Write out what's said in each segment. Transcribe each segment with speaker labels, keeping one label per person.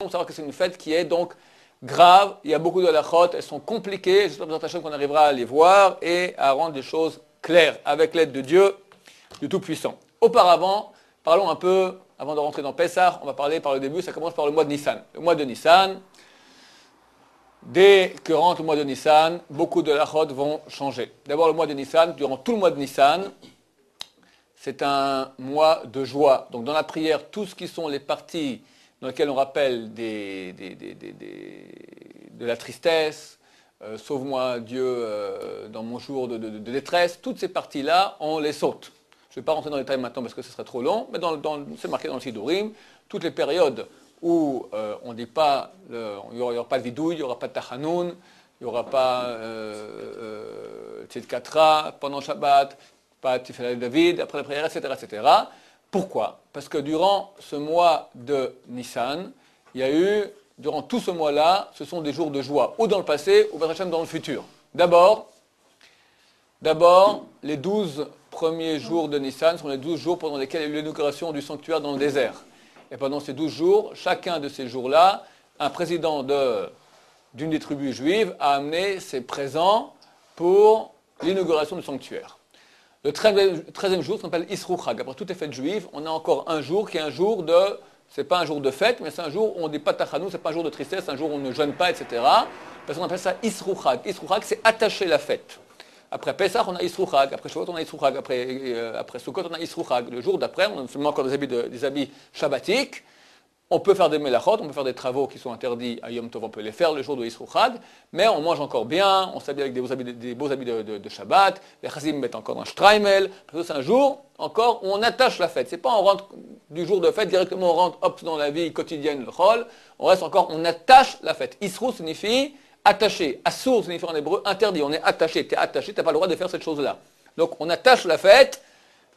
Speaker 1: faut savoir que c'est une fête qui est donc grave, il y a beaucoup de halachot, elles sont compliquées, j'espère qu'on arrivera à les voir et à rendre les choses claires avec l'aide de Dieu, du Tout-Puissant. Auparavant, parlons un peu, avant de rentrer dans Pessah, on va parler par le début, ça commence par le mois de Nissan. Le mois de Nissan, dès que rentre le mois de Nissan, beaucoup de halachot vont changer. D'abord le mois de Nissan, durant tout le mois de Nissan, c'est un mois de joie. Donc dans la prière, tout ce qui sont les parties dans lesquelles on rappelle de la tristesse, sauve-moi Dieu dans mon jour de détresse, toutes ces parties-là, on les saute. Je ne vais pas rentrer dans les détails maintenant parce que ce serait trop long, mais c'est marqué dans le Sidurim, toutes les périodes où on ne dit pas, il n'y aura pas de vidouille, il n'y aura pas de tachanoun, il n'y aura pas tzidkatra pendant Shabbat, pas Tiferet David, après la prière, etc., etc. Pourquoi? Parce que durant ce mois de Nissan, il y a eu, durant tout ce mois-là, ce sont des jours de joie, ou dans le passé, ou dans le futur. D'abord, les 12 premiers jours de Nissan sont les 12 jours pendant lesquels il y a eu l'inauguration du sanctuaire dans le désert. Et pendant ces 12 jours, chacun de ces jours-là, un président d'une des tribus juives a amené ses présents pour l'inauguration du sanctuaire. Le 13e jour s'appelle Isru Chag. Après toutes les fêtes juives, on a encore un jour qui est un jour de... C'est pas un jour de fête, mais c'est un jour où on ne dit pas Tachanou, c'est pas un jour de tristesse, c'est un jour où on ne jeûne pas, etc. Parce qu'on appelle ça Isru Chag. Isru Chag, c'est attacher la fête. Après Pessah, on a Isru Chag. Après Shavuot, on a Isru Chag. Après Sukkot, on a Isru Chag. Le jour d'après, on a seulement encore des habits shabbatiques. On peut faire des melachot, on peut faire des travaux qui sont interdits à Yom Tov, on peut les faire le jour de Isru Chag, mais on mange encore bien, on s'habille avec des beaux habits de Shabbat, les Chazim mettent encore un Streimel, parce que c'est un jour encore où on attache la fête. C'est pas on rentre du jour de fête, directement on rentre hop dans la vie quotidienne, le chol, on reste encore, on attache la fête. Isru signifie attaché, Assur signifie en hébreu interdit, on est attaché, tu es pas le droit de faire cette chose-là. Donc on attache la fête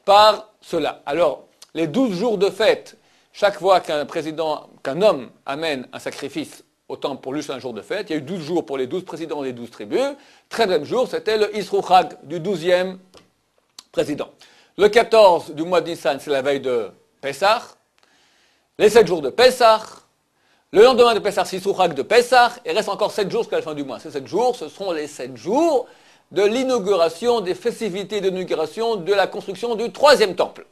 Speaker 1: par cela. Alors, les 12 jours de fête, chaque fois qu'un homme amène un sacrifice au temple pour juste un jour de fête, il y a eu 12 jours pour les 12 présidents des 12 tribus. 13e jour, c'était le Isru Chag du 12e président. Le 14 du mois de Nissan, c'est la veille de Pessah. Les 7 jours de Pessah. Le lendemain de Pessah, c'est Isru Chag de Pessah. Et il reste encore 7 jours jusqu'à la fin du mois. Ces 7 jours, ce seront les 7 jours de l'inauguration, des festivités d'inauguration de la construction du 3e temple.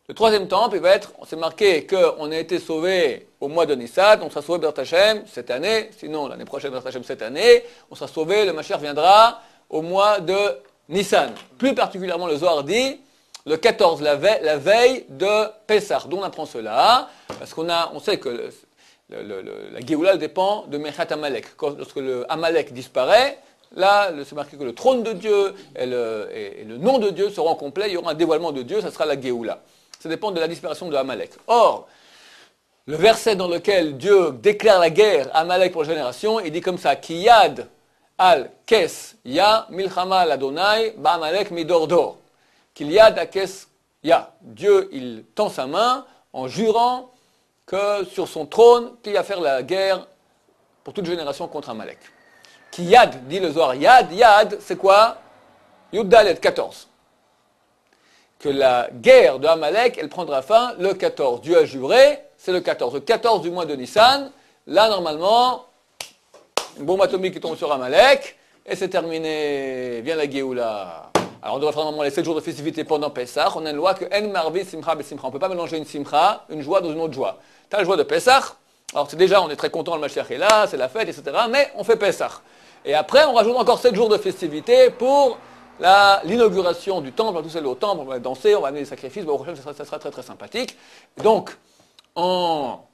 Speaker 1: Le 3e temple, il va être, c'est marqué qu'on a été sauvé au mois de Nissan, on sera sauvé B'ezrat Hashem cette année, sinon l'année prochaine B'ezrat Hashem cette année, on sera sauvé, le Mashiach viendra au mois de Nissan. Plus particulièrement, le Zohar dit, le 14, la veille de Pessah. D'où on apprend cela? Parce on sait que la Géoula dépend de Mechat Amalek. Lorsque le Amalek disparaît, là, c'est marqué que le trône de Dieu et le nom de Dieu seront complets, il y aura un dévoilement de Dieu, ça sera la Géoula. Ça dépend de la disparition de Amalek. Or, le verset dans lequel Dieu déclare la guerre à Amalek pour la génération, il dit comme ça, Kiyad al kes ya milchama l'Adonai ba Amalek midordor. Kiyad al kes ya. Dieu, il tend sa main en jurant que sur son trône, qu'il va faire la guerre pour toute génération contre Amalek. Kiyad, dit le Zohar. Yad, c'est quoi? Yud Dalet, 14. Que la guerre de Amalek, elle prendra fin le 14. Dieu a juré, c'est le 14. Le 14 du mois de Nissan, là, normalement, une bombe atomique qui tombe sur Amalek, et c'est terminé. Vient la Géoula. Alors, on devrait faire normalement les 7 jours de festivité pendant Pessah. On a une loi que En Marvi Simcha Besimcha. On ne peut pas mélanger une Simcha, une joie dans une autre joie. Tu as la joie de Pessah. Alors, c'est déjà, on est très content, le Mashiach est là, c'est la fête, etc. Mais on fait Pessah. Et après, on rajoute encore 7 jours de festivité pour l'inauguration du temple. On va tous aller au temple, on va danser, on va amener des sacrifices. Bon, au prochain, ça sera très très sympathique. Donc, en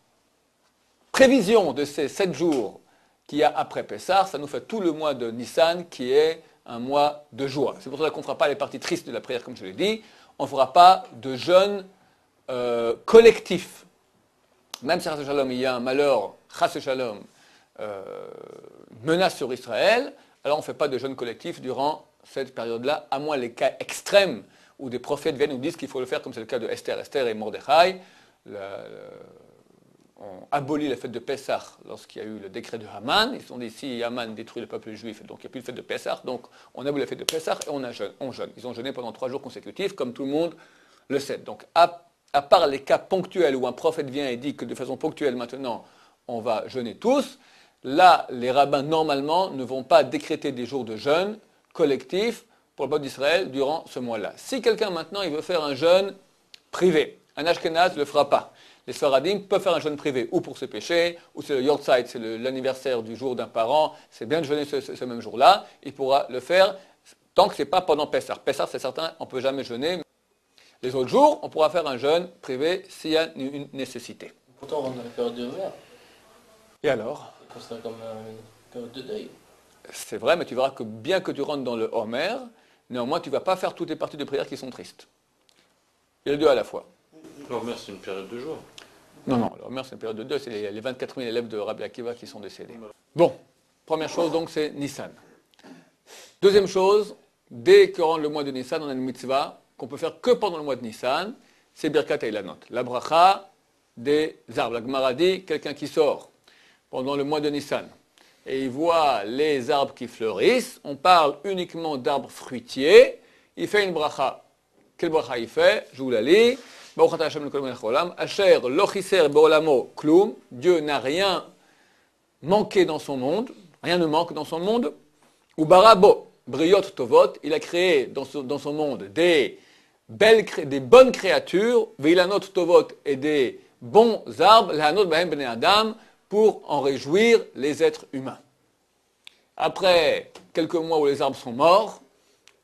Speaker 1: prévision de ces 7 jours qu'il y a après Pessah, ça nous fait tout le mois de Nissan qui est un mois de joie. C'est pour ça qu'on ne fera pas les parties tristes de la prière, comme je l'ai dit. On ne fera pas de jeûne collectif. Même si, Chas Shalom, il y a un malheur, Chas Shalom, menace sur Israël, alors on ne fait pas de jeûne collectif durant cette période-là, à moins les cas extrêmes où des prophètes viennent nous disent qu'il faut le faire, comme c'est le cas de Esther. Esther et Mordechai ont aboli la fête de Pessah lorsqu'il y a eu le décret de Haman. Ils se sont dit, si Haman détruit le peuple juif, donc il n'y a plus de fête de Pessah, donc on aboli la fête de Pessah et on jeûne. Ils ont jeûné pendant 3 jours consécutifs, comme tout le monde le sait. Donc, à part les cas ponctuels où un prophète vient et dit que de façon ponctuelle maintenant, on va jeûner tous. Là, les rabbins, normalement, ne vont pas décréter des jours de jeûne collectifs pour le peuple d'Israël durant ce mois-là. Si quelqu'un, maintenant, il veut faire un jeûne privé, un Ashkenaz ne le fera pas. Les Sfaradim peuvent faire un jeûne privé, ou pour se pécher, ou c'est le Yortzeit, c'est l'anniversaire du jour d'un parent, c'est bien de jeûner ce même jour-là, il pourra le faire tant que ce n'est pas pendant Pessah. Pessah, c'est certain, on ne peut jamais jeûner. Les autres jours, on pourra faire un jeûne privé s'il y a une nécessité.
Speaker 2: Pourtant, on rentre dans la période de mer.
Speaker 1: Et alors?
Speaker 2: C'est considéré comme une période de deuil.
Speaker 1: C'est vrai, mais tu verras que bien que tu rentres dans le Homer, néanmoins, tu ne vas pas faire toutes les parties de prière qui sont tristes. Il y a les deux à la fois.
Speaker 3: Le Homer, c'est une période de joie.
Speaker 1: Non, le Homer, c'est une période de deuil. C'est les 24 000 élèves de Rabbi Akiva qui sont décédés. Bon, première chose, donc, c'est Nissan. Deuxième chose, dès que rentre le mois de Nissan, on a une mitzvah qu'on peut faire que pendant le mois de Nissan, c'est Birkat Eilanot, la bracha des arbres. La Gemara dit, quelqu'un qui sort pendant le mois de Nissan et il voit les arbres qui fleurissent, on parle uniquement d'arbres fruitiers, il fait une bracha. Quelle bracha il fait? Je vous la lis. Asher lochiser beolamo klum, Dieu n'a rien manqué dans son monde, rien ne manque dans son monde. Ou barabo, briot tovot, il a créé dans son monde des bonnes créatures, veilanot tovot, et des bons arbres, lahanot bahem bnei adam, pour en réjouir les êtres humains. Après quelques mois où les arbres sont morts,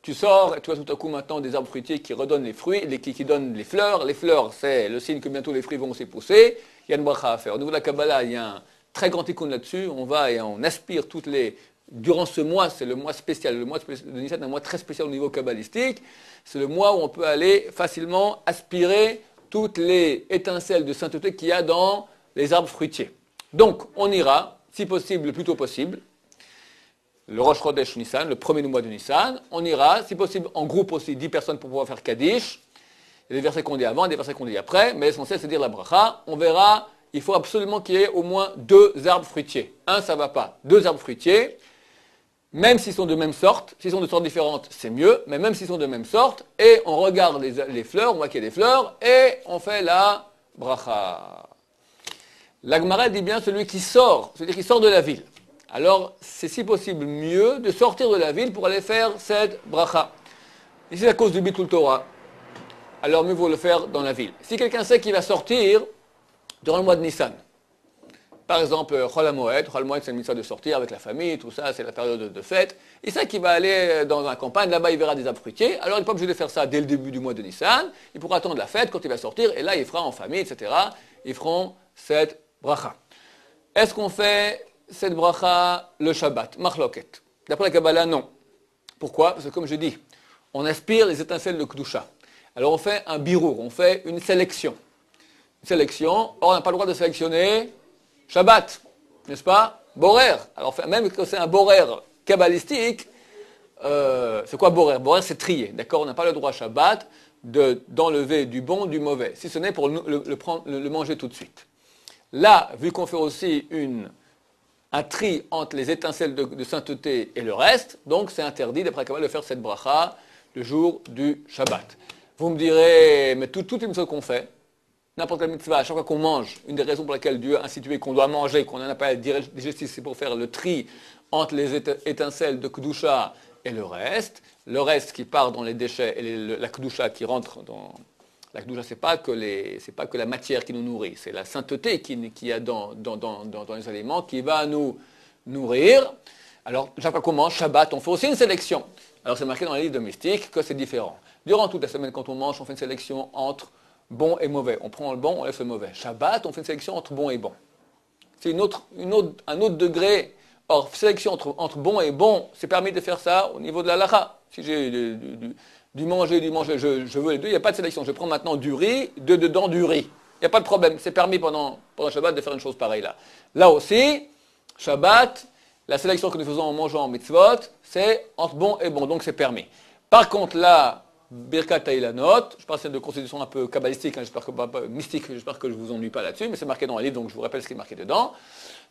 Speaker 1: tu sors et tu as tout à coup maintenant des arbres fruitiers qui redonnent les fruits, qui donnent les fleurs. Les fleurs, c'est le signe que bientôt les fruits vont aussi pousser. Il y a une bracha à faire. Au niveau de la Kabbalah, il y a un très grand tikkun là-dessus. On va et on aspire toutes les... Durant ce mois, c'est le mois spécial. Le mois de Nissan est un mois très spécial au niveau kabbalistique. C'est le mois où on peut aller facilement aspirer toutes les étincelles de sainteté qu'il y a dans les arbres fruitiers. Donc, on ira, si possible, le plus tôt possible, le Rosh Chodesh Nissan, le premier mois de Nissan. On ira, si possible, en groupe aussi, 10 personnes pour pouvoir faire Kaddish. Il y a des versets qu'on dit avant, des versets qu'on dit après, mais l'essentiel, c'est dire la bracha. On verra, il faut absolument qu'il y ait au moins 2 arbres fruitiers. Un, ça ne va pas. 2 arbres fruitiers, même s'ils sont de même sorte, s'ils sont de sortes différentes, c'est mieux, mais même s'ils sont de même sorte, et on regarde les fleurs, on voit qu'il y a des fleurs, et on fait la bracha. La Gemara dit bien celui qui sort, c'est-à-dire qui sort de la ville. Alors, c'est si possible mieux de sortir de la ville pour aller faire cette bracha. Et c'est à cause du Bitul Torah. Alors, mieux vaut le faire dans la ville. Si quelqu'un sait qu'il va sortir durant le mois de Nissan, par exemple, Chol HaMoed, c'est une mitzvah de sortir avec la famille, tout ça, c'est la période de fête. Il sait qu'il va aller dans la campagne, là-bas il verra des arbres fruitiers, alors il n'est pas obligé de faire ça dès le début du mois de Nissan, il pourra attendre la fête quand il va sortir, et là il fera en famille, etc. Ils feront cette bracha. Est-ce qu'on fait cette bracha le Shabbat? Marloket. D'après la Kabbalah, non. Pourquoi? Parce que comme je dis, on aspire les étincelles de Kedusha. Alors on fait un birour, on fait une sélection. Une sélection, or on n'a pas le droit de sélectionner Shabbat, n'est-ce pas? Borer. Alors même que c'est un borer kabbalistique, c'est quoi borer? Borer, c'est trier, d'accord? On n'a pas le droit Shabbat d'enlever du bon du mauvais, si ce n'est pour le manger tout de suite. Là, vu qu'on fait aussi un tri entre les étincelles de sainteté et le reste, donc c'est interdit, d'après Kabbalah, de faire cette bracha le jour du Shabbat. Vous me direz, mais toutes les mitzvot qu'on fait, n'importe quelle mitzvah, à chaque fois qu'on mange, une des raisons pour lesquelles Dieu a institué qu'on doit manger, qu'on n'en a pas digestif, c'est pour faire le tri entre les étincelles de Kedusha et le reste qui part dans les déchets et la Kedusha qui rentre dans... La Kedusha, c'est pas que la matière qui nous nourrit, c'est la sainteté qu'il y a dans les aliments qui va nous nourrir. Alors, chaque fois qu'on mange, Shabbat, on fait aussi une sélection. Alors, c'est marqué dans les livres de mystique que c'est différent. Durant toute la semaine, quand on mange, on fait une sélection entre bon et mauvais. On prend le bon, on laisse le mauvais. Shabbat, on fait une sélection entre bon et bon. C'est un autre degré. Or, sélection entre bon et bon, c'est permis de faire ça au niveau de la halakha. Si j'ai du manger, je veux les deux, il n'y a pas de sélection. Je prends maintenant du riz, dedans du riz. Il n'y a pas de problème. C'est permis pendant Shabbat de faire une chose pareille là. Là aussi, Shabbat, la sélection que nous faisons en mangeant en mitzvot, c'est entre bon et bon. Donc c'est permis. Par contre là, Birkat Ha'ilanot, je parle de constitution un peu kabbalistique, j'espère que pas mystique, j'espère que je ne vous ennuie pas là-dessus, mais c'est marqué dans un livre, donc je vous rappelle ce qui est marqué dedans.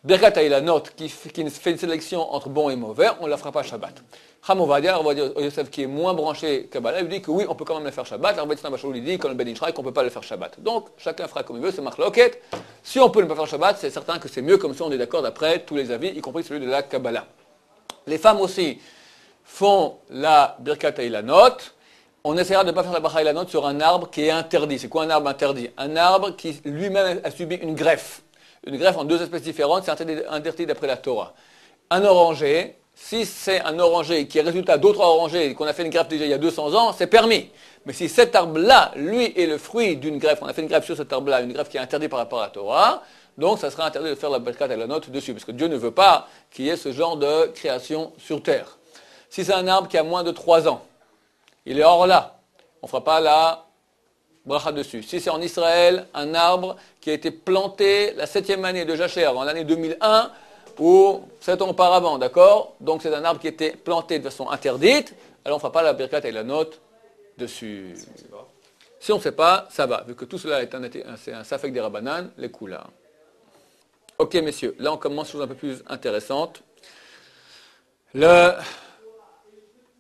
Speaker 1: Birkat Ha'ilanot, qui fait une sélection entre bon et mauvais, on ne la fera pas Shabbat. Chamovadia, on va dire Yosef qui est moins branché Kabbalah, il dit que oui, on peut quand même le faire Shabbat. Alors Betzna Bachou lui dit, comme le Ben Ishraï, qu'on ne peut pas le faire Shabbat. Donc, chacun fera comme il veut, c'est marloquet. Si on peut ne pas faire Shabbat, c'est certain que c'est mieux, comme ça on est d'accord d'après tous les avis, y compris celui de la Kabbalah. Les femmes aussi font la Birkat Ha'ilanot. On essaiera de ne pas faire la Birkat Ha'ilanot sur un arbre qui est interdit. C'est quoi un arbre interdit? Un arbre qui lui-même a subi une greffe. Une greffe en deux espèces différentes, c'est interdit d'après la Torah. Un oranger, si c'est un oranger qui est résultat d'autres orangers, qu'on a fait une greffe déjà il y a 200 ans, c'est permis. Mais si cet arbre-là, lui, est le fruit d'une greffe, on a fait une greffe sur cet arbre-là, une greffe qui est interdite par rapport à la Torah, donc ça sera interdit de faire la Birkat Ha'ilanot dessus, parce que Dieu ne veut pas qu'il y ait ce genre de création sur terre. Si c'est un arbre qui a moins de 3 ans, il est hors là, on ne fera pas la bracha dessus. Si c'est en Israël, un arbre qui a été planté la 7e année de Jacher, en l'année 2001, ou 7 ans auparavant, d'accord? Donc c'est un arbre qui a été planté de façon interdite, alors on ne fera pas la Birkat Ha'ilanot dessus. Si on ne sait pas, ça va, vu que tout cela est un safek des Rabbanan, les coula. Ok messieurs, là on commence chose un peu plus intéressante.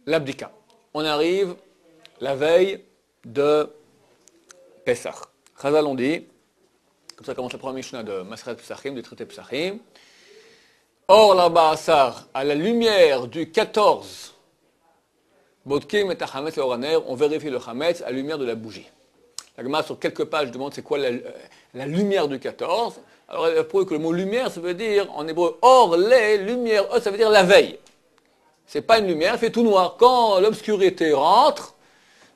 Speaker 1: L'abdika. On arrive la veille de Pessah. Chazal on dit, comme ça commence la première Mishnah de Maseret Pesachim, du traité Pesachim. Or la Ba'asar, à la lumière du 14, Bodkim et Hametz Oraner, on vérifie le Hametz à la lumière de la bougie. La Gemara sur quelques pages demande c'est quoi la lumière du 14. Alors elle a prouvé que le mot lumière, ça veut dire en hébreu or les lumières, ça veut dire la veille. C'est pas une lumière, il fait tout noir. Quand l'obscurité rentre,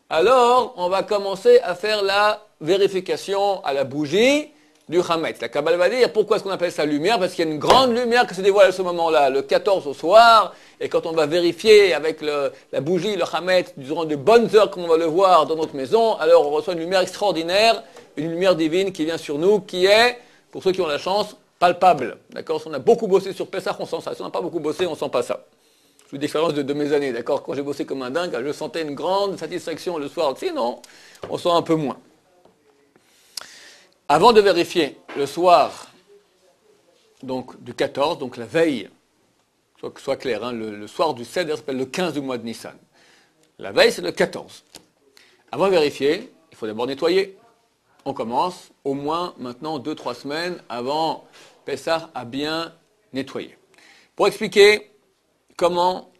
Speaker 1: alors on va commencer à faire la vérification à la bougie du Hametz. La Kabbale va dire pourquoi est-ce qu'on appelle ça lumière? Parce qu'il y a une grande lumière qui se dévoile à ce moment-là, le 14 au soir, et quand on va vérifier avec la bougie, le Hametz, durant de bonnes heures comme on va le voir dans notre maison, alors on reçoit une lumière extraordinaire, une lumière divine qui vient sur nous, qui est, pour ceux qui ont la chance, palpable. D'accord? Si on a beaucoup bossé sur Pessah, on sent ça. Si on n'a pas beaucoup bossé, on ne sent pas ça. Je suis d'expérience de mes années, d'accord? Quand j'ai bossé comme un dingue, je sentais une grande satisfaction le soir. Sinon, on sent un peu moins. Avant de vérifier le soir donc, du 14, donc la veille, soit clair, hein, le soir du 7, ça s'appelle le 15 du mois de Nissan. La veille, c'est le 14. Avant de vérifier, il faut d'abord nettoyer. On commence au moins maintenant 2-3 semaines avant Pessah à bien nettoyer. Pour expliquer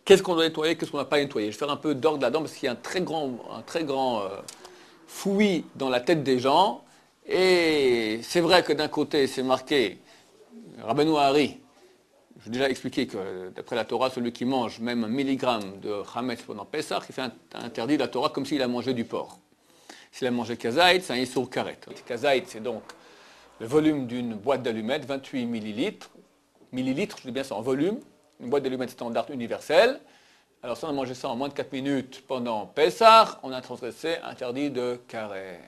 Speaker 1: qu'est-ce qu'on doit nettoyer, qu'est-ce qu'on n'a pas nettoyé. Je vais faire un peu d'ordre là-dedans parce qu'il y a un très grand fouillis dans la tête des gens. Et c'est vrai que d'un côté, c'est marqué, Rabbeinu Hari, j'ai déjà expliqué que d'après la Torah, celui qui mange même 1 milligramme de Hametz pendant Pessah, il fait un interdit de la Torah comme s'il a mangé du porc. S'il a mangé kazaït, c'est un issour karet. Kazaït, c'est donc le volume d'une boîte d'allumettes, 28 millilitres. Millilitres, je dis bien ça en volume. Une boîte d'allumettes standard universelle. Alors si on a mangé ça en moins de 4 minutes pendant Pessah, on a transgressé interdit de karet.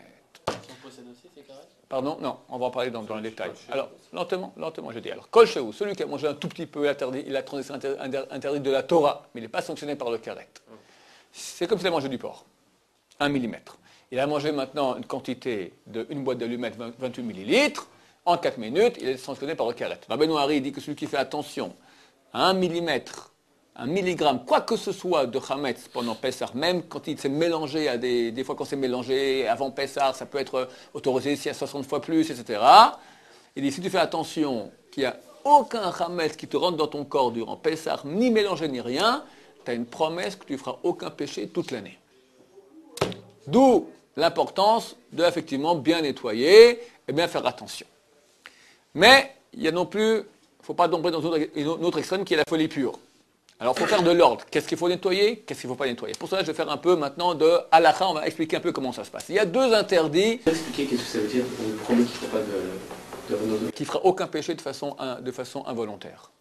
Speaker 2: On possède aussi ces carrés?
Speaker 1: Pardon? Non, on va en parler dans les détails. Alors, lentement, je dis. Alors, Kol Shehu, celui qui a mangé un tout petit peu, il a transgressé interdit de la Torah, mais il n'est pas sanctionné par le karet. C'est comme s'il a mangé du porc. 1 millimètre. Il a mangé maintenant une quantité d'une boîte d'allumettes, 28 millilitres. En 4 minutes, il est sanctionné par le karet. Rabbeinu Hari dit que celui qui fait attention à 1 millimètre, 1 milligramme, quoi que ce soit de Hametz pendant Pessah, même quand il s'est mélangé des fois quand c'est mélangé avant Pessah, ça peut être autorisé s'il y a 60 fois plus, etc. Il dit si tu fais attention qu'il n'y a aucun Hametz qui te rentre dans ton corps durant Pessah, ni mélangé ni rien, tu as une promesse que tu ne feras aucun péché toute l'année. D'où l'importance de effectivement bien nettoyer et bien faire attention. Mais il y a non plus, il ne faut pas tomber dans une autre extrême qui est la folie pure. Alors il faut faire de l'ordre. Qu'est-ce qu'il faut nettoyer? Qu'est-ce qu'il ne faut pas nettoyer? Pour cela, je vais faire un peu maintenant de halakha, on va expliquer un peu comment ça se passe. Il y a 2 interdits.
Speaker 2: Expliquer qu'est-ce que ça veut dire, on promet qu'il ne fera pas de
Speaker 1: qui ne fera aucun péché de façon involontaire.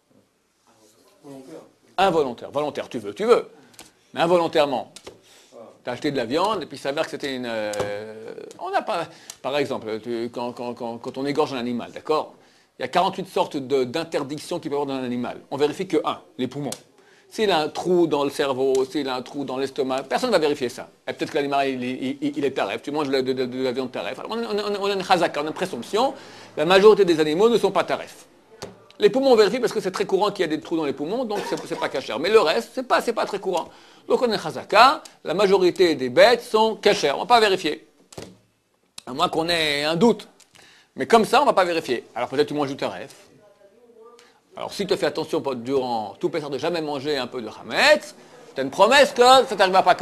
Speaker 2: volontaire.
Speaker 1: Involontaire. Volontaire, tu veux. Mais involontairement. Tu as acheté de la viande et puis il s'avère que c'était une... on n'a pas... Par exemple, quand on égorge un animal, d'accord? Il y a 48 sortes d'interdictions qu'il peut y avoir dans un animal. On vérifie que 1, les poumons. S'il a un trou dans le cerveau, s'il a un trou dans l'estomac, personne ne va vérifier ça. Et peut-être que l'animal, il est taref, tu manges de la viande taref. Alors on a une chazaka, on a une présomption, la majorité des animaux ne sont pas taref. Les poumons, on vérifie parce que c'est très courant qu'il y a des trous dans les poumons, donc c'est pas cachère. Mais le reste, c'est pas très courant. Donc on a une chazaka, la majorité des bêtes sont cachères, on ne va pas vérifier. À moins qu'on ait un doute. Mais comme ça, on ne va pas vérifier. Alors peut-être tu manges du taref. Alors si tu fais attention durant tout Pessah de jamais manger un peu de chametz, tu as une promesse que ça t'arrivera pas,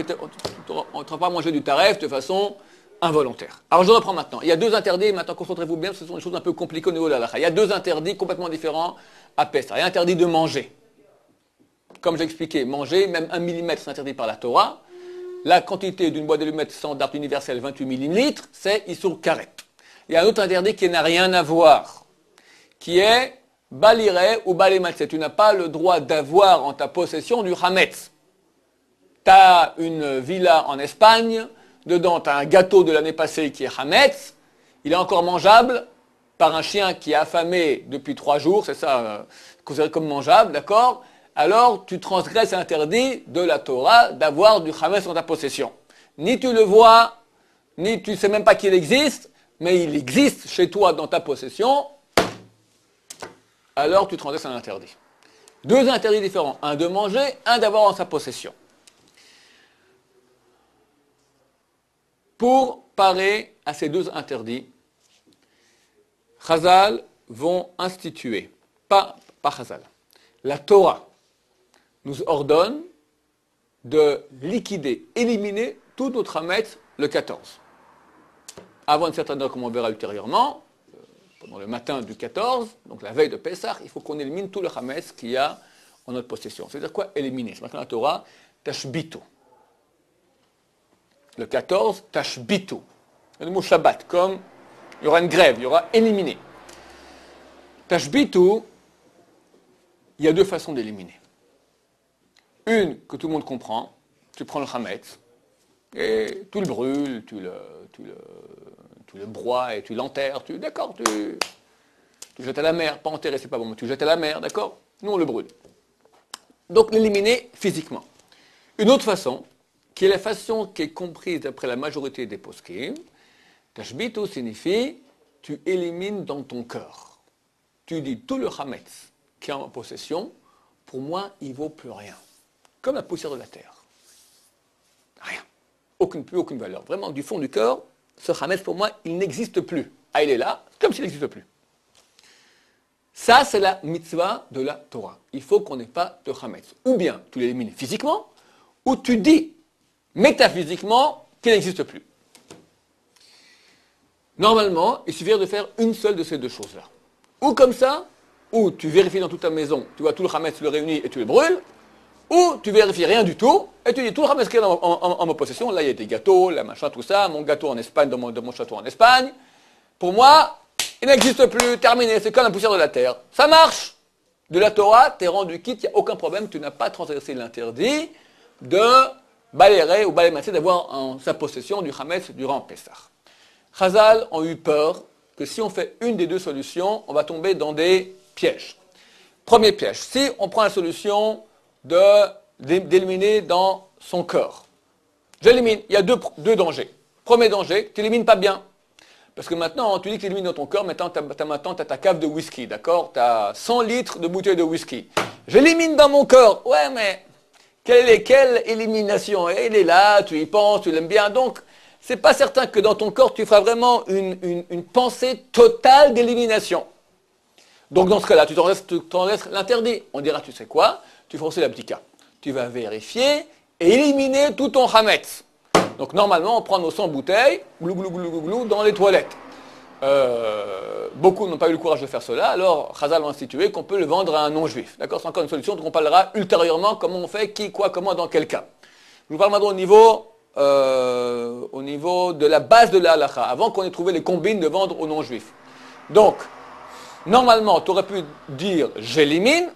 Speaker 1: on ne te fera pas manger du taref de façon involontaire. Alors je reprends maintenant. Il y a deux interdits, maintenant concentrez-vous bien, ce sont des choses un peu compliquées au niveau de la halakha. Il y a deux interdits complètement différents à Pessah. Il y a interdit de manger. Comme j'ai expliqué, manger, même 1 millimètre, c'est interdit par la Torah. La quantité d'une boîte d'allumettes standard universelle, 28 millilitres, c'est Issour Karet. Il y a un autre interdit qui n'a rien à voir, qui est Baliré ou Balimatse. Tu n'as pas le droit d'avoir en ta possession du Hametz. Tu as une villa en Espagne, dedans tu as un gâteau de l'année passée qui est Hametz, il est encore mangeable par un chien qui est affamé depuis 3 jours, c'est ça, considéré comme mangeable, d'accord? Alors tu transgresses l'interdit de la Torah d'avoir du Hametz en ta possession. Ni tu le vois, ni tu ne sais même pas qu'il existe, mais il existe chez toi dans ta possession, alors tu transgresses un interdit. Deux interdits différents, un de manger, un d'avoir en sa possession. Pour parer à ces deux interdits, Chazal vont instituer, pas Chazal, la Torah nous ordonne de liquider, éliminer tout notre Hametz le 14. Avant une certaine heure, comme on verra ultérieurement, pendant le matin du 14, donc la veille de Pessah, il faut qu'on élimine tout le Hametz qu'il y a en notre possession. C'est-à-dire quoi éliminer? C'est marqué dans la Torah, tashbitu. Le 14, tashbitu. Le mot Shabbat, comme il y aura une grève, il y aura éliminé. Tashbitu, il y a deux façons d'éliminer. Une que tout le monde comprend, tu prends le Hametz et tu le brûles, tu le broies et tu l'enterres, d'accord, tu jettes à la mer, pas enterrer, c'est pas bon, mais tu jettes à la mer, d'accord? Nous on le brûle. Donc l'éliminer physiquement. Une autre façon, qui est la façon qui est comprise d'après la majorité des poskim, tashbitu signifie tu élimines dans ton cœur. Tu dis tout le Hametz qui est en possession, pour moi il vaut plus rien. Comme la poussière de la terre. Rien. Aucune valeur. Vraiment, du fond du cœur, ce Hametz, pour moi, il n'existe plus. Ah, il est là, comme s'il n'existe plus. Ça, c'est la mitzvah de la Torah. Il faut qu'on n'ait pas de Hametz. Ou bien tu l'élimines physiquement, ou tu dis métaphysiquement qu'il n'existe plus. Normalement, il suffirait de faire une seule de ces deux choses-là. Ou comme ça, ou tu vérifies dans toute ta maison, tu vois tout le Hametz, tu le réunis et tu le brûles, ou tu vérifies rien du tout, et tu dis tout le Hametz qui est en ma possession, là il y a des gâteaux, là machin, tout ça, mon gâteau en Espagne, dans mon château en Espagne, pour moi, il n'existe plus, terminé, c'est comme la poussière de la terre. Ça marche. De la Torah, tu es rendu quitte, il n'y a aucun problème, tu n'as pas transgressé l'interdit de balérer ou balémasser, d'avoir en sa possession du Hametz durant Pessah. Chazal ont eu peur que si on fait une des deux solutions, on va tomber dans des pièges. Premier piège, si on prend la solution d'éliminer dans son corps. J'élimine, il y a deux dangers. Premier danger, tu n'élimines pas bien. Parce que maintenant, tu dis que tu élimines dans ton corps, maintenant tu as ta cave de whisky, d'accord? Tu as 100 litres de bouteilles de whisky. J'élimine dans mon corps. Ouais, mais quelle élimination? Il est là, tu y penses, tu l'aimes bien. Donc, c'est pas certain que dans ton corps, tu feras vraiment une pensée totale d'élimination. Donc, dans ce cas-là, tu t'en laisses l'interdit. On dira, tu sais quoi? Tu feras aussi la petite cas. Tu vas vérifier et éliminer tout ton Hametz. Donc normalement, on prend nos 100 bouteilles, glou, glou, glou, glou, glou, dans les toilettes. Beaucoup n'ont pas eu le courage de faire cela, alors Chazal a institué qu'on peut le vendre à un non-juif. D'accord? C'est encore une solution dont on parlera ultérieurement, comment on fait, qui, quoi, comment, dans quel cas. Je vous parle maintenant au niveau de la base de la halakha, avant qu'on ait trouvé les combines de vendre aux non-juifs. Donc, normalement, tu aurais pu dire j'élimine.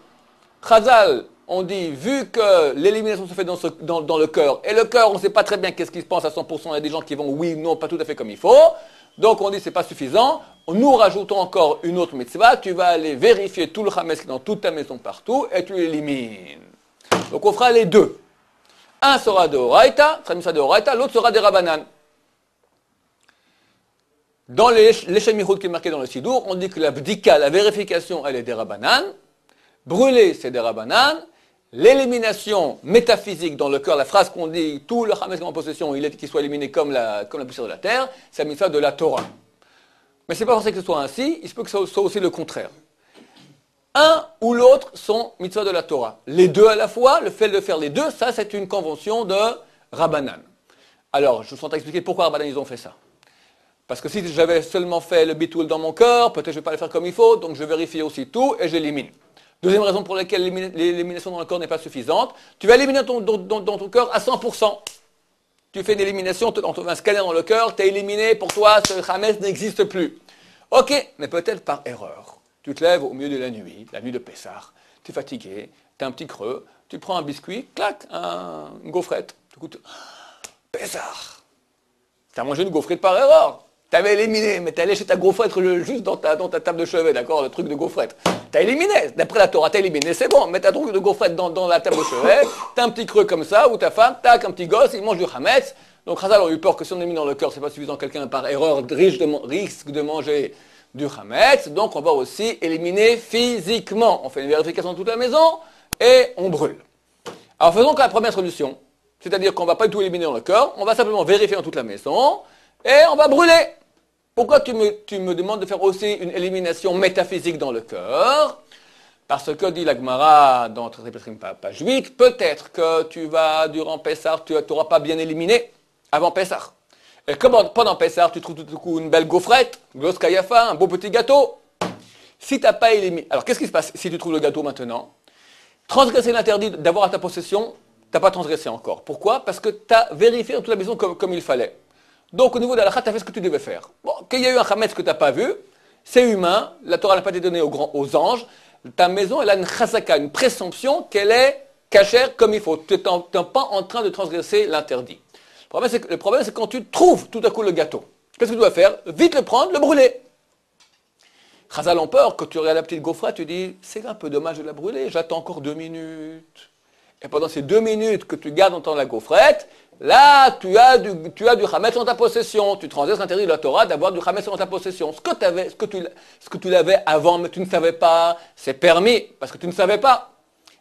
Speaker 1: Chazal, on dit, vu que l'élimination se fait dans le cœur, et le cœur, on ne sait pas très bien qu'est-ce qui se passe à 100%, il y a des gens qui vont oui, non, pas tout à fait comme il faut, donc on dit c'est pas suffisant, nous rajoutons encore une autre mitzvah, tu vas aller vérifier tout le Hametz dans toute ta maison partout, et tu l'élimines. Donc on fera les deux. Un sera de Horaïta, l'autre sera des Rabbanan. Dans l'Eshemirout qui est marqué dans le Sidour, on dit que la bdika, la vérification, elle est des Rabbanan. Brûler, c'est des Rabbanan. L'élimination métaphysique dans le cœur, la phrase qu'on dit, tout le Hametz en possession, qu'il soit éliminé comme la poussière de la terre, c'est la mitzvah de la Torah. Mais c'est pas forcément que ce soit ainsi, il se peut que ce soit aussi le contraire. Un ou l'autre sont mitzvahs de la Torah. Les deux à la fois, le fait de faire les deux, ça c'est une convention de Rabbanan. Alors, je vous sens expliquer pourquoi Rabbanan ils ont fait ça. Parce que si j'avais seulement fait le bitoul dans mon cœur, peut-être je ne vais pas le faire comme il faut, donc je vérifie aussi tout et j'élimine. Deuxième raison pour laquelle l'élimination dans le corps n'est pas suffisante, tu vas éliminer dans ton cœur à 100%. Tu fais une élimination, on te fait un scanner dans le cœur, tu es éliminé, pour toi ce Hametz n'existe plus. Ok, mais peut-être par erreur. Tu te lèves au milieu de la nuit de Pessah, tu es fatigué, tu as un petit creux, tu prends un biscuit, clac, une gaufrette. Tu goûtes, Pessah. Tu as mangé une gaufrette par erreur. Tu avais éliminé, mais tu es allé chez ta gaufrette juste dans ta table de chevet, d'accord, le truc de gaufrette. Tu as éliminé, d'après la Torah, tu as éliminé, c'est bon, mets ta truc de gaufrette dans la table de chevet, tu as un petit creux comme ça, ou ta femme, tac, un petit gosse, il mange du Hametz. Donc Chazal a eu peur que si on élimine dans le cœur, c'est pas suffisant, quelqu'un par erreur risque de manger du Hametz, donc on va aussi éliminer physiquement. On fait une vérification de toute la maison et on brûle. Alors faisons la première solution, c'est-à-dire qu'on ne va pas du tout éliminer dans le cœur, on va simplement vérifier dans toute la maison et on va brûler. Pourquoi tu me demandes de faire aussi une élimination métaphysique dans le cœur? Parce que, dit la Gemara dans Traité Pesachim, page 8, peut-être que tu vas, durant Pessah, tu n'auras pas bien éliminé avant Pessah. Et comme pendant Pessah, tu trouves tout à coup une belle gaufrette, gloss kayafa, un beau petit gâteau. Si tu n'as pas éliminé... Alors, qu'est-ce qui se passe si tu trouves le gâteau maintenant? Transgresser l'interdit d'avoir à ta possession, tu n'as pas transgressé encore. Pourquoi? Parce que tu as vérifié dans toute la maison comme il fallait. Donc, au niveau de la halakha, tu as fait ce que tu devais faire. Bon, qu'il y a eu un Hametz que tu n'as pas vu, c'est humain, la Torah n'a pas été donnée aux anges, ta maison, elle a une chazaka, une présomption qu'elle est cachère comme il faut. Tu n'es pas en train de transgresser l'interdit. Le problème, c'est quand tu trouves tout à coup le gâteau. Qu'est-ce que tu dois faire? Vite le prendre, le brûler. Chazal en peur, quand tu regardes la petite gaufrette, tu dis, c'est un peu dommage de la brûler, j'attends encore 2 minutes. Et pendant ces 2 minutes que tu gardes dans la gaufrette, là, tu as du Hametz en ta possession. Tu transgresses l'interdit de la Torah d'avoir du Hametz en ta possession. Ce que tu l'avais avant, mais tu ne savais pas, c'est permis, parce que tu ne savais pas.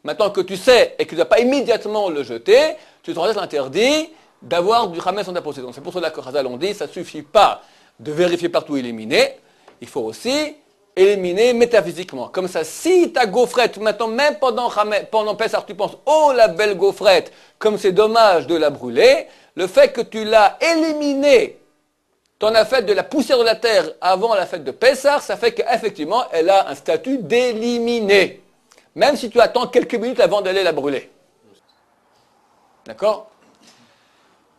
Speaker 1: Maintenant que tu sais et que tu ne dois pas immédiatement le jeter, tu transgresses l'interdit d'avoir du Hametz en ta possession. C'est pour cela que Chazal on dit, ça ne suffit pas de vérifier partout éliminer, il faut aussi éliminer métaphysiquement. Comme ça, si ta gaufrette, maintenant, même pendant Pessah, tu penses, oh la belle gaufrette, comme c'est dommage de la brûler, le fait que tu l'as éliminée, tu en as fait de la poussière de la terre avant la fête de Pessah, ça fait qu'effectivement, elle a un statut d'éliminée. Même si tu attends quelques minutes avant d'aller la brûler. D'accord?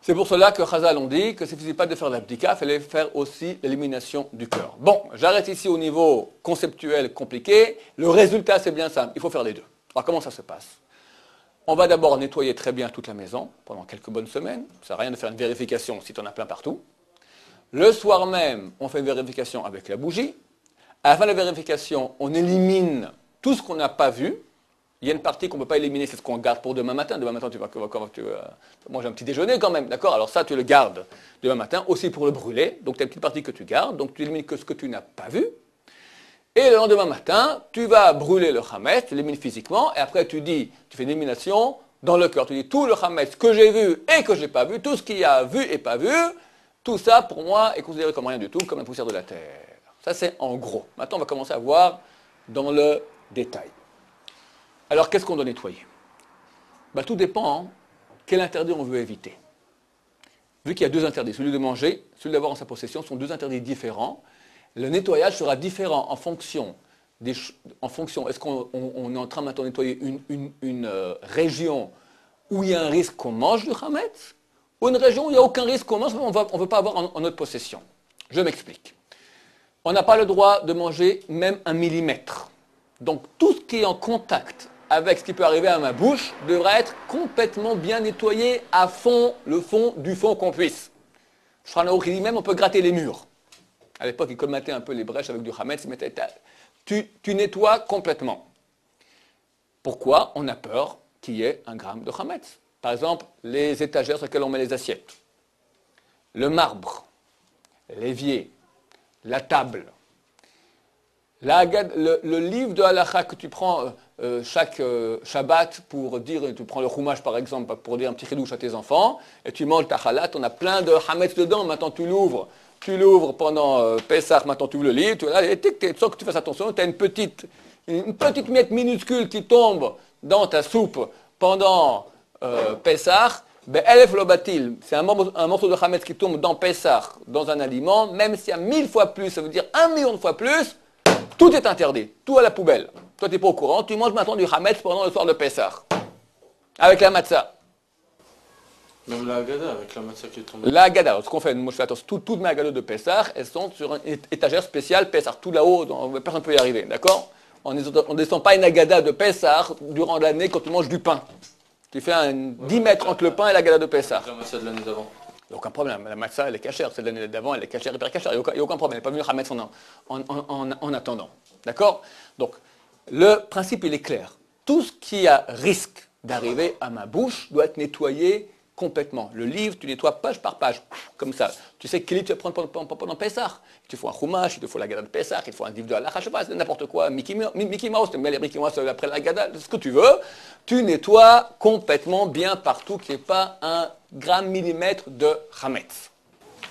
Speaker 1: C'est pour cela que Chazal on dit que s'il ne suffisait pas de faire l'abdika, il fallait faire aussi l'élimination du cœur. Bon, j'arrête ici au niveau conceptuel compliqué. Le résultat, c'est bien simple. Il faut faire les deux. Alors, comment ça se passe? On va d'abord nettoyer très bien toute la maison pendant quelques bonnes semaines. Ça ne sert à rien de faire une vérification si tu en as plein partout. Le soir même, on fait une vérification avec la bougie. À la fin de la vérification, on élimine tout ce qu'on n'a pas vu. Il y a une partie qu'on ne peut pas éliminer, c'est ce qu'on garde pour demain matin. Demain matin, tu vas manger un petit déjeuner quand même, d'accord? Alors ça, tu le gardes demain matin, aussi pour le brûler. Donc tu as une petite partie que tu gardes, donc tu élimines que ce que tu n'as pas vu. Et le lendemain matin, tu vas brûler le Hametz, tu l'élimines physiquement, et après tu fais une élimination dans le cœur. Tu dis tout le Hametz que j'ai vu et que je n'ai pas vu, tout ce qu'il y a vu et pas vu, tout ça pour moi est considéré comme rien du tout, comme la poussière de la terre. Ça c'est en gros. Maintenant on va commencer à voir dans le détail. Alors, qu'est-ce qu'on doit nettoyer? Tout dépend quel interdit on veut éviter. Vu qu'il y a 2 interdits, celui de manger, celui d'avoir en sa possession, sont 2 interdits différents. Le nettoyage sera différent en fonction, est-ce qu'on est en train maintenant de nettoyer une région où il y a un risque qu'on mange du Hametz, ou une région où il n'y a aucun risque qu'on mange, mais on ne veut pas avoir en notre possession. Je m'explique. On n'a pas le droit de manger même 1 millimètre. Donc, tout ce qui est en contact avec ce qui peut arriver à ma bouche, devrait être complètement bien nettoyé à fond, le fond du fond qu'on puisse. Shulchan Aruch dit même on peut gratter les murs. À l'époque, ils colmataient un peu les brèches avec du Hametz, tu nettoies complètement. Pourquoi? On a peur qu'il y ait 1 gramme de chametz. Par exemple, les étagères sur lesquelles on met les assiettes, le marbre, l'évier, la table, le livre de halakha que tu prends chaque Shabbat pour dire, tu prends le chumash par exemple, pour dire un petit chidouche à tes enfants, et tu manges ta chalat, on a plein de hametz dedans, maintenant tu l'ouvres pendant Pessah, maintenant tu ouvres le livre, sans que tu fasses attention, tu as une petite miette minuscule qui tombe dans ta soupe pendant Pessah, ben elef lobatil, c'est un morceau de hametz qui tombe dans Pessah, dans un aliment, même s'il y a 1000 fois plus, ça veut dire 1 million de fois plus, tout est interdit, tout à la poubelle. Toi, tu n'es pas au courant, tu manges maintenant du hametz pendant le soir de Pessah, avec la matzah.
Speaker 3: Même la Haggadah avec la matzah qui est tombée.
Speaker 1: La Haggadah, ce qu'on fait, moi je fais attention, toutes mes Haggadot de Pessah, elles sont sur une étagère spéciale Pessah, tout là-haut, personne ne peut y arriver, d'accord? On ne descend pas une Haggadah de Pessah durant l'année quand tu manges du pain. Tu fais 10 mètres entre le pain et la Haggadah de Pessah.
Speaker 3: La matzah de l'année d'avant.
Speaker 1: Il n'y a aucun problème, la matzah elle est cachère, celle de l'année d'avant elle est cachère, hyper cachère, il n'y a aucun problème, elle n'est pas venue hametz en attendant. D'accord? Donc, le principe il est clair. Tout ce qui a risque d'arriver à ma bouche doit être nettoyé complètement. Le livre, tu nettoies page par page, comme ça. Tu sais quel livre tu vas prendre pendant Pessah. Il te faut un chumash, il te faut la Haggadah de Pessah, il te faut un livre de halakha, je sais pas, c'est n'importe quoi, Mickey Mouse, tu mets les Mickey Mouse après la Haggadah, ce que tu veux. Tu nettoies complètement bien partout, qu'il n'y ait pas 1 gramme millimètre de chametz.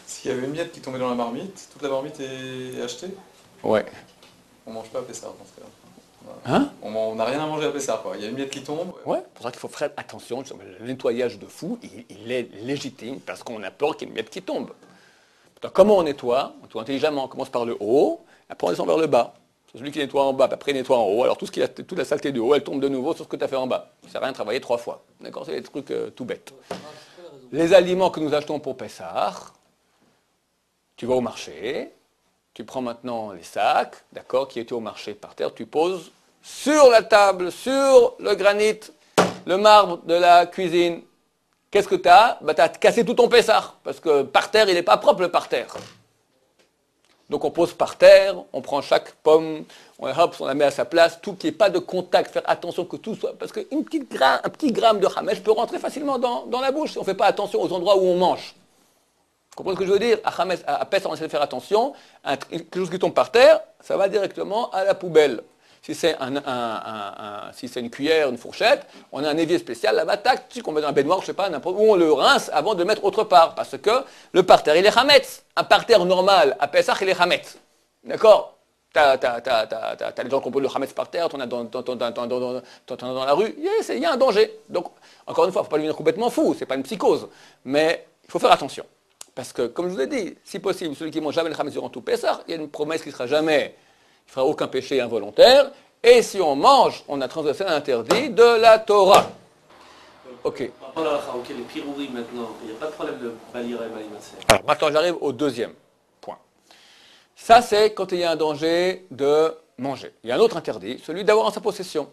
Speaker 4: S'il y avait une miette qui tombait dans la marmite, toute la marmite est achetée?
Speaker 1: Ouais.
Speaker 4: On mange pas à Pessah dans ce cas-là.
Speaker 1: Hein?
Speaker 4: On n'a rien à manger à Pessah, quoi. Il y a une miette qui tombe.
Speaker 1: Ouais, c'est pour ça qu'il faut faire attention. Le nettoyage de fou, il est légitime parce qu'on a peur qu'il y ait une miette qui tombe. Donc, comment on nettoie? On nettoie intelligemment. On commence par le haut, après on descend vers le bas. C'est celui qui nettoie en bas, puis après il nettoie en haut. Alors toute la saleté du haut, elle tombe de nouveau sur ce que tu as fait en bas. Ça ne sert à rien de travailler 3 fois. D'accord? C'est des trucs tout bêtes. Les aliments que nous achetons pour Pessah, tu vas au marché, tu prends maintenant les sacs, d'accord, qui étaient au marché par terre, tu poses sur la table, sur le granit, le marbre de la cuisine. Qu'est-ce que tu as? Tu as cassé tout ton Pessah, parce que par terre, il n'est pas propre le parterre. Donc on pose par terre, on prend chaque pomme, on la met à sa place, tout qu'il n'y ait pas de contact, faire attention que tout soit... Parce qu'un petit gramme de hametz peut rentrer facilement dans la bouche si on ne fait pas attention aux endroits où on mange. Vous comprenez ce que je veux dire? À Pessah, on essaie de faire attention, quelque chose qui tombe par terre, ça va directement à la poubelle. Si c'est une cuillère, une fourchette, on a un évier spécial, là-bas, tac, qu'on met dans un baignoire, je sais pas, n'importe où on le rince avant de le mettre autre part. Parce que le parterre, il est hametz. Un parterre normal, à Pessah, il est hametz. D'accord? T'as les gens qui ont posé le hametz par terre, t'en as dans la rue, il y a un danger. Donc, encore une fois, il ne faut pas devenir complètement fou, c'est pas une psychose. Mais il faut faire attention. Parce que, comme je vous ai dit, si possible, celui qui ne mange jamais le hametz durant tout Pessah, il y a une promesse qui ne sera jamais... Il ne fera aucun péché involontaire. Et si on mange, on a transgressé l'interdit de la Torah. Ok.
Speaker 2: Par rapport à la halakha, ok, les pirouris maintenant, il n'y a pas de problème de balira et malimassé.
Speaker 1: Alors maintenant, j'arrive au deuxième point. Ça, c'est quand il y a un danger de manger. Il y a un autre interdit, celui d'avoir en sa possession.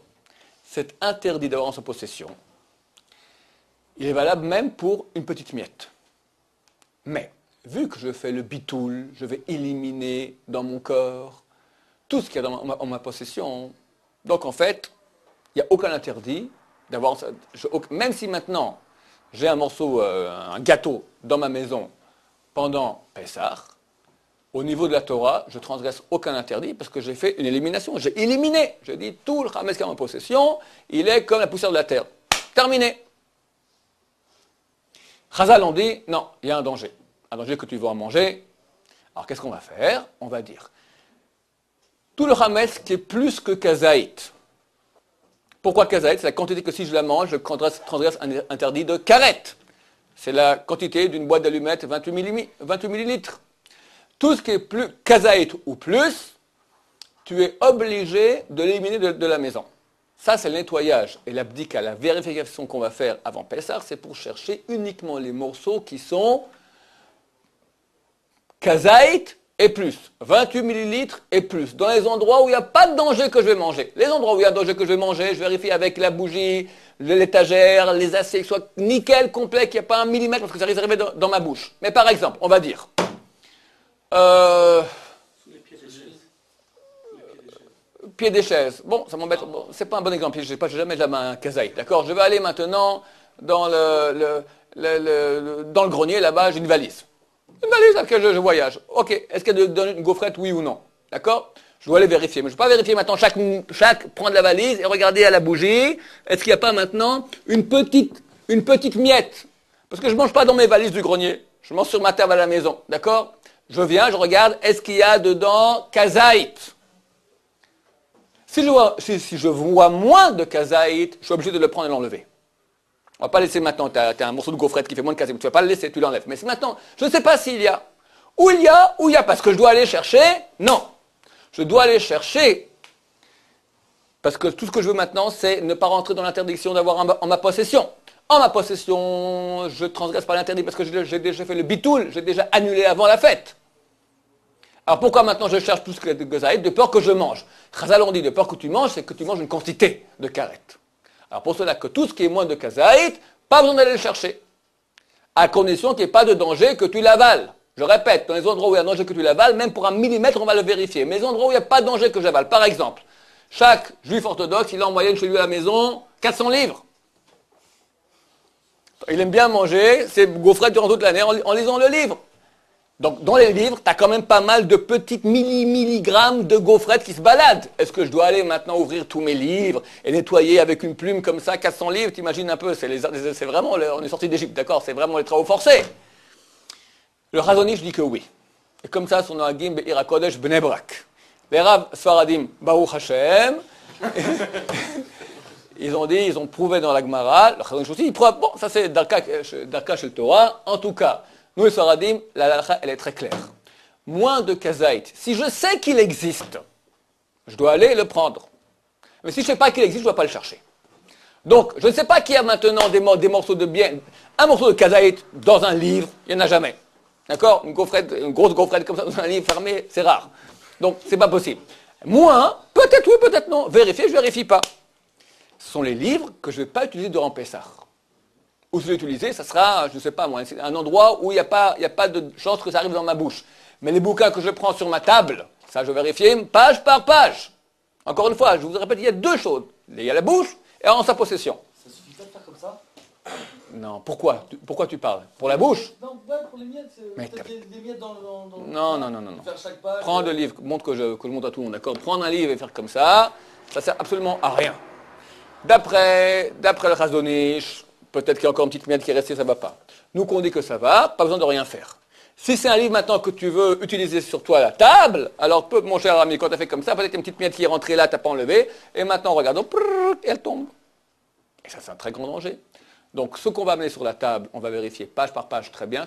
Speaker 1: Cet interdit d'avoir en sa possession, il est valable même pour une petite miette. Mais, vu que je fais le bitoul, je vais éliminer dans mon corps tout ce qu'il y a en ma possession. Donc en fait, il n'y a aucun interdit d'avoir... Même si maintenant, j'ai un morceau, un gâteau dans ma maison pendant Pessah, au niveau de la Torah, je transgresse aucun interdit parce que j'ai fait une élimination. J'ai éliminé. J'ai dit, tout le hametz qui est en ma possession, il est comme la poussière de la terre. Terminé. Chazal on dit, non, il y a un danger. Un danger que tu vas en manger. Alors qu'est-ce qu'on va faire? On va dire... Tout le hametz qui est plus que kazaït. Pourquoi kazaït? C'est la quantité que si je la mange, je transgresse un interdit de karet. C'est la quantité d'une boîte d'allumettes 28 millilitres. Tout ce qui est plus kazaït ou plus, tu es obligé de l'éliminer de la maison. Ça, c'est le nettoyage. Et l'abdika, la vérification qu'on va faire avant Pessah, c'est pour chercher uniquement les morceaux qui sont kazaït et plus, 28 millilitres et plus, dans les endroits où il n'y a pas de danger que je vais manger. Les endroits où il y a un danger que je vais manger, je vérifie avec la bougie, l'étagère, les assiettes, que ce soit nickel, complet, qu'il n'y a pas un millimètre, parce que ça risque d'arriver dans ma bouche. Mais par exemple, on va dire,
Speaker 2: Sous les pieds des chaises.
Speaker 1: pied des chaises. Bon, ça m'embête. Bon, c'est pas un bon exemple. Je n'ai jamais la main kazaït. D'accord? Je vais aller maintenant dans dans le grenier, là-bas, j'ai une valise. Une valise avec laquelle je voyage. Ok. Est-ce qu'elle donne une gaufrette, oui ou non? D'accord? Je dois aller vérifier. Mais je ne vais pas vérifier maintenant prendre la valise et regarder à la bougie. Est-ce qu'il n'y a pas maintenant une petite miette? Parce que je ne mange pas dans mes valises du grenier. Je mange sur ma table à la maison. D'accord? Je viens, je regarde, est-ce qu'il y a dedans kazaït? Si je vois moins de kazaït, je suis obligé de le prendre et l'enlever. On ne va pas laisser maintenant, tu as un morceau de gaufrette qui fait moins de kazaït, tu ne vas pas le laisser, tu l'enlèves. Mais si maintenant, je ne sais pas s'il y a. Où il y a, parce que je dois aller chercher. Non. Je dois aller chercher. Parce que tout ce que je veux maintenant, c'est ne pas rentrer dans l'interdiction d'avoir en ma possession. En ma possession, je transgresse pas l'interdit parce que j'ai déjà fait le bitoul, j'ai déjà annulé avant la fête. Alors pourquoi maintenant je cherche tout ce qui est de kazaït? De peur que je mange. Chazal on dit de peur que tu manges, c'est que tu manges une quantité de karet. Alors pour cela que tout ce qui est moins de kazaït, pas besoin d'aller le chercher. À condition qu'il n'y ait pas de danger que tu l'avales. Je répète, dans les endroits où il y a danger que tu l'avales, même pour un millimètre, on va le vérifier. Mais les endroits où il n'y a pas de danger que j'avale. Par exemple, chaque juif orthodoxe, il a en moyenne chez lui à la maison 400 livres. Il aime bien manger ses gaufrettes durant toute l'année en lisant le livre. Donc, dans les livres, tu as quand même pas mal de petites milligrammes de gaufrettes qui se baladent. Est-ce que je dois aller maintenant ouvrir tous mes livres et nettoyer avec une plume comme ça 400 livres? T'imagines un peu, c'est vraiment, on est sorti d'Égypte, d'accord? C'est vraiment les travaux forcés. Le Razonich dit que oui. Et comme ça, son Agim Be'ir HaKodesh Bnei Brak. Les Rav Sfaradim, Baruch Hashem, ils ont prouvé dans la Gemara, le Razonich aussi, ils prouvent, bon, ça c'est Darka chez le Torah, en tout cas, nous les Sfaradim, la halakha, elle est très claire. Moins de kazaït. Si je sais qu'il existe, je dois aller le prendre. Mais si je ne sais pas qu'il existe, je ne dois pas le chercher. Donc, je ne sais pas qu'il y a maintenant des morceaux de bien. Un morceau de kazaït dans un livre, il n'y en a jamais. D'accord? Une grosse gaufrette comme ça dans un livre fermé, c'est rare. Donc, c'est pas possible. Moins, peut-être oui, peut-être non. Vérifier, je ne vérifie pas. Ce sont les livres que je ne vais pas utiliser durant Pessah. Où je vais l'utiliser, ça sera, je ne sais pas moi, un endroit où il n'y a pas de chance que ça arrive dans ma bouche. Mais les bouquins que je prends sur ma table, ça je vais vérifier page par page. Encore une fois, je vous répète, il y a deux choses. Il y a la bouche et en sa possession.
Speaker 5: Ça suffit pas de faire comme ça?
Speaker 1: Non, pourquoi? Pourquoi tu parles? Pour la bouche?
Speaker 5: Non, ouais, pour les miettes,
Speaker 1: Mais
Speaker 5: peut-être des miettes dans
Speaker 1: Non.
Speaker 5: faire chaque page.
Speaker 1: Prends le livre, montre que je montre à tout le monde, d'accord? Prendre un livre et faire comme ça sert absolument à rien. D'après le Razonich, peut-être qu'il y a encore une petite miette qui est restée, ça ne va pas. Nous, qu'on dit que ça va, pas besoin de rien faire. Si c'est un livre maintenant que tu veux utiliser sur toi à la table, alors mon cher ami, quand tu as fait comme ça, peut-être qu'il y a une petite miette qui est rentrée là, tu n'as pas enlevé, et maintenant, regarde, et elle tombe. Et ça, c'est un très grand danger. Donc, ce qu'on va amener sur la table, on va vérifier page par page très bien.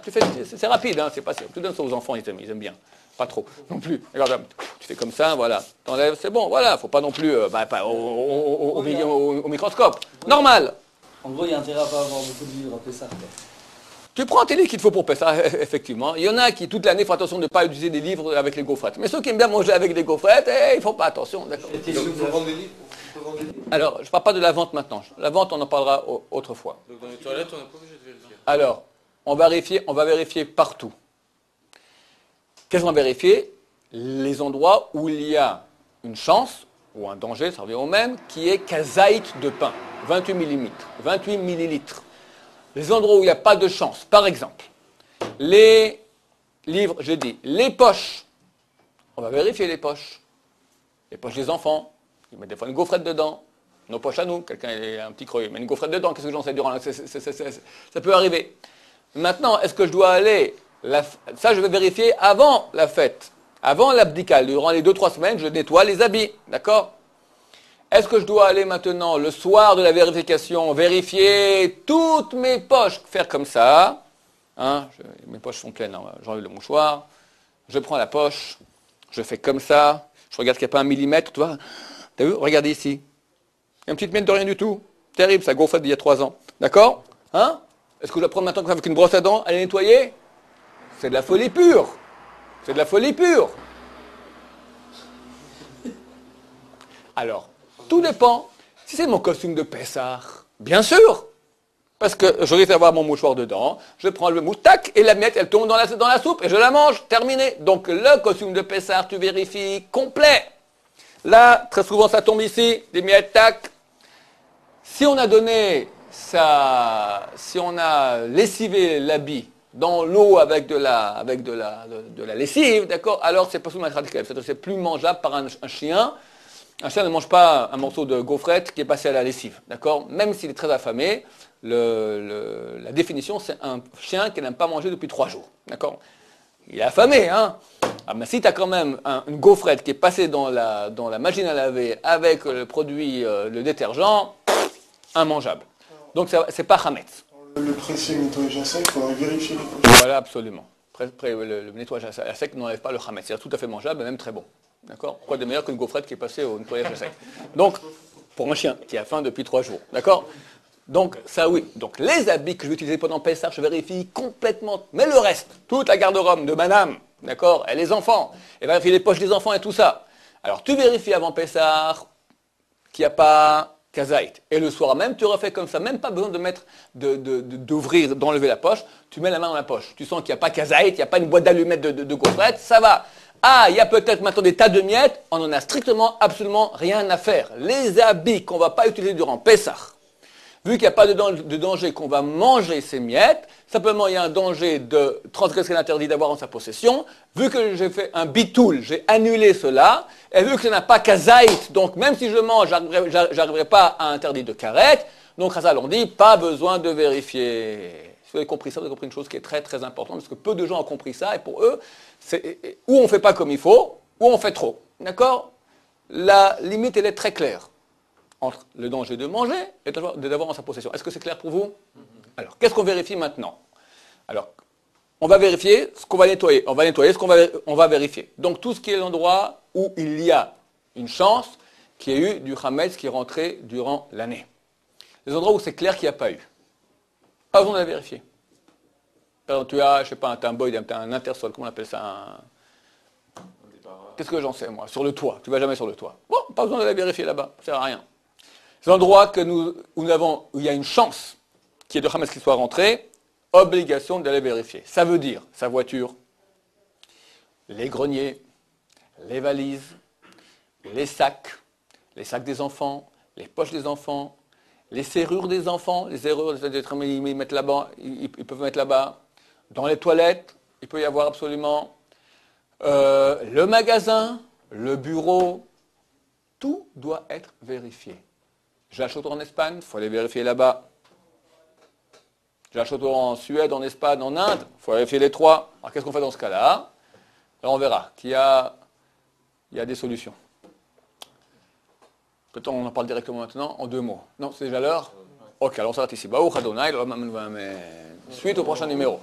Speaker 1: C'est rapide, hein, c'est pas sûr. Tu donnes ça aux enfants, ils aiment bien. Pas trop, non plus. Regarde, tu fais comme ça, voilà. T'enlèves, c'est bon, voilà. Faut pas non plus pas au microscope. Normal.
Speaker 5: En gros, il y a intérêt à pas avoir beaucoup de livres à Pessah.
Speaker 1: Tu prends tes livres qu'il te faut pour Pessah, effectivement. Il y en a qui, toute l'année, font attention de ne pas utiliser des livres avec les gaufrettes. Mais ceux qui aiment bien manger avec des gaufrettes, ils ne font pas attention, d'accord.
Speaker 4: Donc, il faut vendre des livres.
Speaker 1: Alors, je ne parle pas de la vente maintenant. La vente, on en parlera autrefois.
Speaker 3: Donc dans les toilettes, on n'est pas obligé de vérifier.
Speaker 1: Alors, on va vérifier partout. Qu'est-ce qu'on va vérifier? Les endroits où il y a une chance, ou un danger, ça revient au même, qui est kazaït de pain, 28 millilitres. Les endroits où il n'y a pas de chance, par exemple, les livres, j'ai dit, les poches, on va vérifier les poches des enfants, ils mettent des fois une gaufrette dedans, nos poches à nous, quelqu'un a un petit creux, il met une gaufrette dedans, qu'est-ce que j'en sais durant ça peut arriver. Maintenant, est-ce que je dois aller, ça je vais vérifier avant la fête, avant l'abdical, durant les 2-3 semaines, je nettoie les habits, d'accord? Est-ce que je dois aller maintenant, le soir de la vérification, vérifier toutes mes poches, faire comme ça, hein, mes poches sont pleines, hein, j'enlève le mouchoir, je prends la poche, je fais comme ça, je regarde qu'il n'y a pas un millimètre, tu vois, t'as vu, regardez ici, il y a une petite miette de rien du tout, terrible, ça gonfle d'il y a 3 ans, d'accord? Hein? Est-ce que je dois prendre maintenant avec une brosse à dents, aller nettoyer? C'est de la folie pure, c'est de la folie pure. Alors, tout dépend. Si c'est mon costume de Pessah, bien sûr. Parce que je risque d'avoir mon mouchoir dedans, je prends le mouche, tac, et la miette, elle tombe dans la soupe, et je la mange, terminé. Donc le costume de Pessah, tu vérifies complet. Là, très souvent, ça tombe ici, des miettes, tac. Si on a donné ça, si on a lessivé l'habit dans l'eau avec de la lessive, d'accord, alors c'est pas sous ma radicale, c'est-à-dire que c'est plus mangeable par un chien. Un chien ne mange pas un morceau de gaufrette qui est passé à la lessive, d'accord? Même s'il est très affamé, la définition, c'est un chien qui n'aime pas manger depuis 3 jours, d'accord? Il est affamé, hein? Ah, mais si tu as quand même une gaufrette qui est passée dans la machine à laver avec le produit, le détergent, immangeable. Donc, c'est pas Hametz.
Speaker 6: Le presser, le nettoyage à sec, il faudrait vérifier les poches.
Speaker 1: Voilà, absolument. Le nettoyage à sec n'enlève pas le Hametz. C'est tout à fait mangeable et même très bon. D'accord? Quoi de meilleur qu'une gaufrette qui est passée au nettoyage à sec? Donc, pour un chien qui a faim depuis 3 jours. D'accord? Donc, ça oui. Donc, les habits que je vais utiliser pendant Pessah, je vérifie complètement. Mais le reste, toute la garde-robe de madame, d'accord? Et les enfants. Et vérifier les poches des enfants et tout ça. Alors, tu vérifies avant Pessah qu'il n'y a pas kazaït. Et le soir même, tu refais comme ça. Même pas besoin de mettre, d'ouvrir, d'enlever la poche. Tu mets la main dans la poche. Tu sens qu'il n'y a pas kazaït, il n'y a pas une boîte d'allumettes de gaufrette, ça va. Ah, il y a peut-être maintenant des tas de miettes, on n'en a strictement, absolument rien à faire. Les habits qu'on ne va pas utiliser durant Pessah, vu qu'il n'y a pas de danger qu'on va manger ces miettes, simplement il y a un danger de transgresser l'interdit d'avoir en sa possession, vu que j'ai fait un bitoul, j'ai annulé cela, et vu que ça n'a pas kazaït, donc même si je mange, j'arriverai pas à interdit de karet, donc Chazal on dit, pas besoin de vérifier. Si vous avez compris ça, vous avez compris une chose qui est très très importante, parce que peu de gens ont compris ça, et pour eux, c'est ou on ne fait pas comme il faut, ou on fait trop. D'accord? La limite, elle est très claire entre le danger de manger et d'avoir en sa possession. Est-ce que c'est clair pour vous? Alors, qu'est-ce qu'on vérifie maintenant? Alors, on va vérifier ce qu'on va nettoyer. On va nettoyer ce qu'on va vérifier. Donc, tout ce qui est l'endroit où il y a une chance qu'il y ait eu du Hametz qui est rentré durant l'année. Les endroits où c'est clair qu'il n'y a pas eu. Pas besoin de la vérifier. Par exemple, tu as, je sais pas, un boy, un intersol, comment on appelle ça? Qu'est-ce que j'en sais, moi? Sur le toit. Tu ne vas jamais sur le toit. Bon, pas besoin de la vérifier là-bas. Ça ne sert à rien. Les endroits où il y a une chance qu'il y ait de Hametz qui soit rentré, obligation d'aller vérifier. Ça veut dire sa voiture, les greniers, les valises, les sacs des enfants, les poches des enfants, les serrures des enfants, les serrures, ils mettent là-bas, ils peuvent mettre là-bas. Dans les toilettes, il peut y avoir absolument le magasin, le bureau, tout doit être vérifié. J'achète en Espagne, il faut aller vérifier là-bas. J'achète en Suède, en Espagne, en Inde, il faut vérifier les 3. Alors qu'est-ce qu'on fait dans ce cas-là? Alors on verra qu'il y a des solutions. Peut-être on en parle directement maintenant, en 2 mots. Non, c'est déjà l'heure? Ok, alors on s'arrête ici. Suite au prochain numéro.